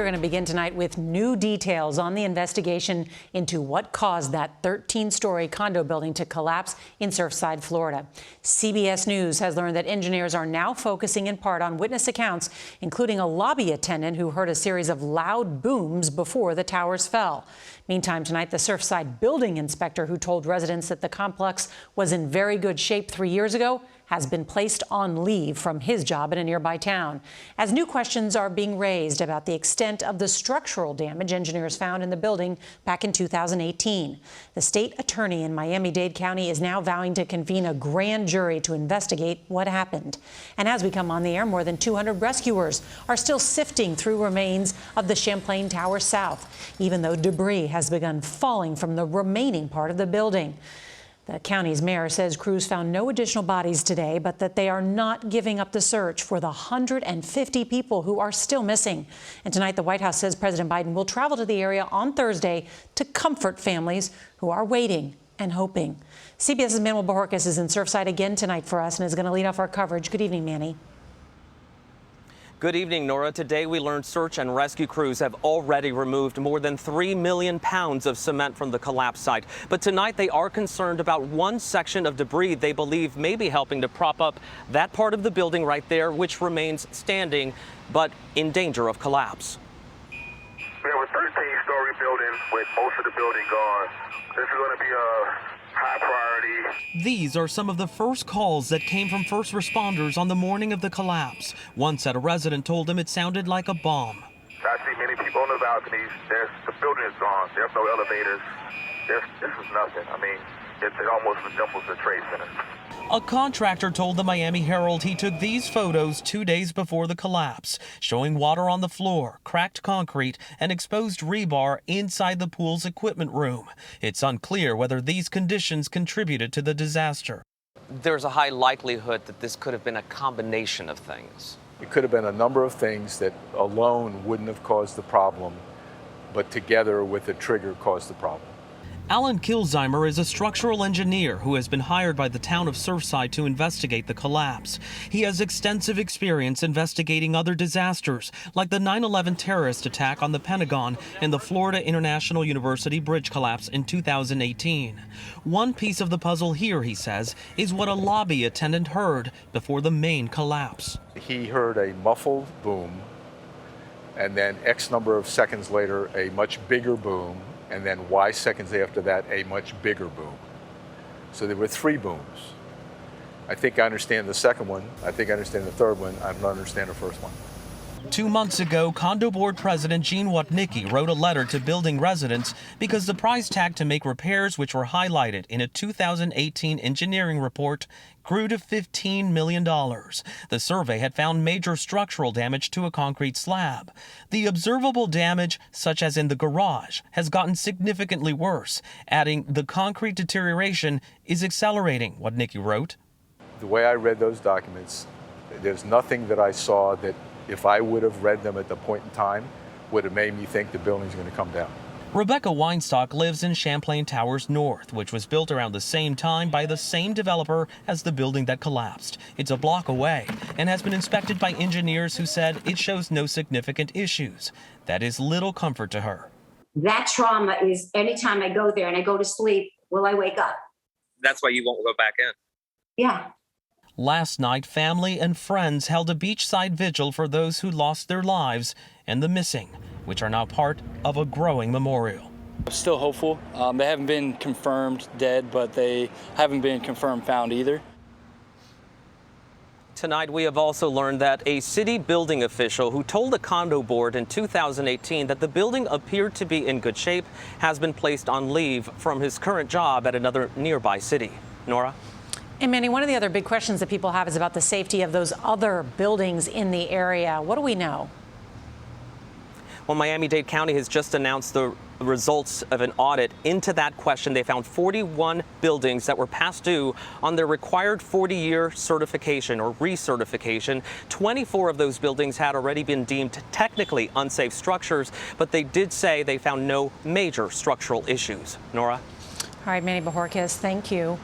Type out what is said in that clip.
We're going to begin tonight with new details on the investigation into what caused that 13-story condo building to collapse in Surfside, Florida. CBS News has learned that engineers are now focusing in part on witness accounts, including a lobby attendant who heard a series of loud booms before the towers fell. Meantime, tonight, the Surfside building inspector who told residents that the complex was in very good shape 3 years ago has been placed on leave from his job in a nearby town, as new questions are being raised about the extent of the structural damage engineers found in the building back in 2018. The state attorney in Miami-Dade County is now vowing to convene a grand jury to investigate what happened. And as we come on the air, more than 200 rescuers are still sifting through remains of the Champlain Tower South, even though debris has begun falling from the remaining part of the building. The county's mayor says crews found no additional bodies today, but that they are not giving up the search for the 150 people who are still missing. And tonight, the White House says President Biden will travel to the area on Thursday to comfort families who are waiting and hoping. CBS's Manuel Bojorquez is in Surfside again tonight for us and is going to lead off our coverage. Good evening, Manny. Good evening, Nora. Today we learned search and rescue crews have already removed more than 3 million pounds of cement from the collapse site. But tonight they are concerned about one section of debris they believe may be helping to prop up that part of the building right there, which remains standing but in danger of collapse. We have a 13-story building with most of the building gone. This is going to be a high priority. These are some of the first calls that came from first responders on the morning of the collapse. One said a resident told him it sounded like a bomb. I see many people on the balconies. The building is gone. There's no elevators. This is nothing. I mean, it almost resembles a trade center. A contractor told the Miami Herald he took these photos 2 days before the collapse, showing water on the floor, cracked concrete, and exposed rebar inside the pool's equipment room. It's unclear whether these conditions contributed to the disaster. There's a high likelihood that this could have been a combination of things. It could have been a number of things that alone wouldn't have caused the problem, but together with a trigger caused the problem. Alan Kilzheimer is a structural engineer who has been hired by the town of Surfside to investigate the collapse. He has extensive experience investigating other disasters, like the 9/11 terrorist attack on the Pentagon and the Florida International University bridge collapse in 2018. One piece of the puzzle here, he says, is what a lobby attendant heard before the main collapse. He heard a muffled boom, and then X number of seconds later, a much bigger boom, and then Y seconds after that, a much bigger boom. So there were 3 booms. I think I understand the second one. I think I understand the third one. I don't understand the first one. 2 months ago, Condo Board President Gene Watnicki wrote a letter to building residents because the price tag to make repairs, which were highlighted in a 2018 engineering report, grew to $15 million. The survey had found major structural damage to a concrete slab. The observable damage, such as in the garage, has gotten significantly worse, adding the concrete deterioration is accelerating, Watnicki wrote. The way I read those documents, there's nothing that I saw that if I would have read them at the point in time, would have made me think the building's going to come down. Rebecca Weinstock lives in Champlain Towers North, which was built around the same time by the same developer as the building that collapsed. It's a block away and has been inspected by engineers who said it shows no significant issues. That is little comfort to her. That trauma is anytime I go there and I go to sleep, will I wake up? That's why you won't go back in. Yeah. Last night, family and friends held a beachside vigil for those who lost their lives and the missing, which are now part of a growing memorial. I'm still hopeful. They haven't been confirmed dead, but they haven't been confirmed found either. Tonight, we have also learned that a city building official who told the condo board in 2018 that the building appeared to be in good shape has been placed on leave from his current job at another nearby city. Nora? And Manny, one of the other big questions that people have is about the safety of those other buildings in the area. What do we know? Well, Miami-Dade County has just announced the results of an audit into that question. They found 41 buildings that were past due on their required 40-year certification or recertification. 24 of those buildings had already been deemed technically unsafe structures, but they did say they found no major structural issues. Nora? All right, Manny Bojorquez, thank you.